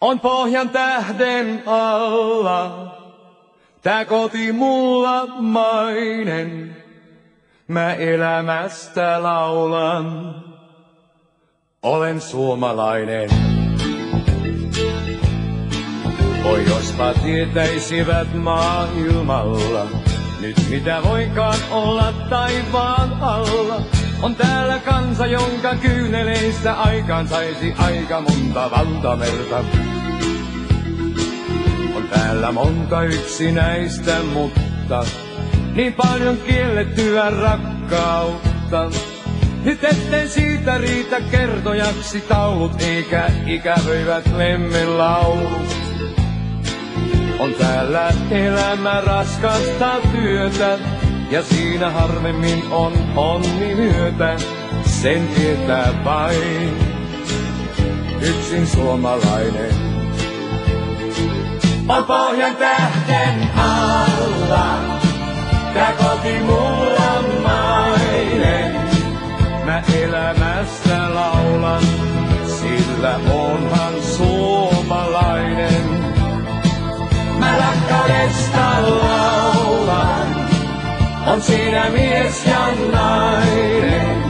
On pohjan tähden alla, tää koti mulla mainen. Mä elämästä laulan, olen suomalainen. Oi jospa tietäisivät maailmalla, nyt mitä voikaan olla taivaan alla. On täällä kansa, jonka kyyneleistä aikaan saisi aika monta valtamerta. On täällä monta yksinäistä, mutta niin paljon kiellettyä rakkautta. Nyt ettei siitä riitä kertojaksi taulut, eikä ikävöivät lemmenlaulut. On täällä elämä raskasta työtä, ja siinä harvemmin on onni myötä. Sen tietää vain yksin suomalainen. On pohjan tähden alla, tää koti mulla mainen. Mä elämästä laulan, sillä onhan suomalainen. Mä rakkaudesta laulan, on siinä mies ja nainen.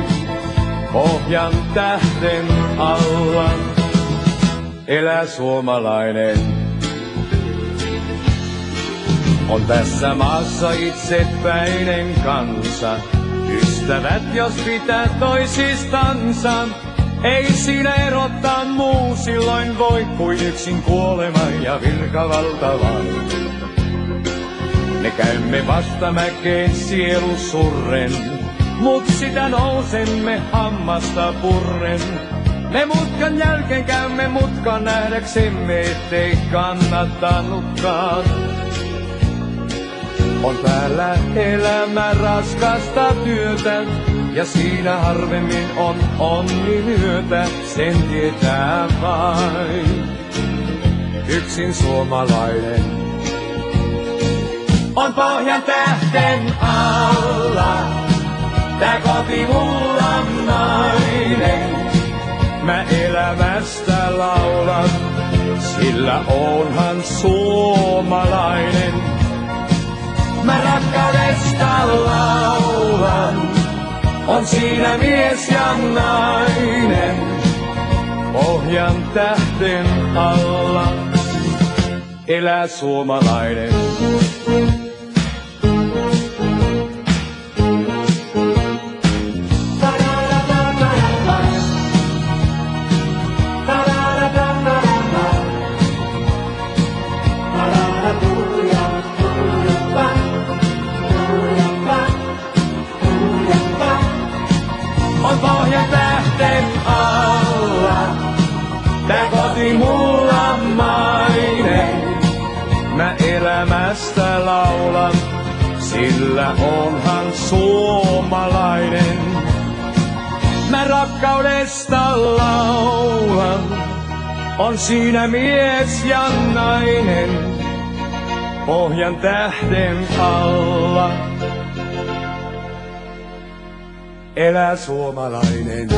Pohjan tähden alla elää suomalainen. On tässä maassa itsepäinen kansa, ystävät jos pitää toisistansa. Ei siinä erottaa muu silloin voi kuin yksin kuolema ja virkavalta vaan. Me käymme vastamäkeen sielu surren, mut sitä nousemme hammasta purren. Me mutkan jälkeen käymme mutkan nähdäksemme, ettei kannattanutkaan. On täällä elämä raskasta työtä, ja siinä harvemmin on onni myötä. Sen tietää vain yksin suomalainen. On pohjan tähden alla, tää koti mulla nainen. Mä elämästä laulan, sillä onhan suomalainen. Mä rakkaudesta laulan, on siinä mies ja nainen. Pohjan tähden alla elää suomalainen. On pohjan tähden alla, tää koti mulla mainen. Mä elämästä laulan, sillä onhan suomalainen. Mä rakkaudesta laulan, on siinä mies ja nainen. Pohjan tähden alla elää suomalainen.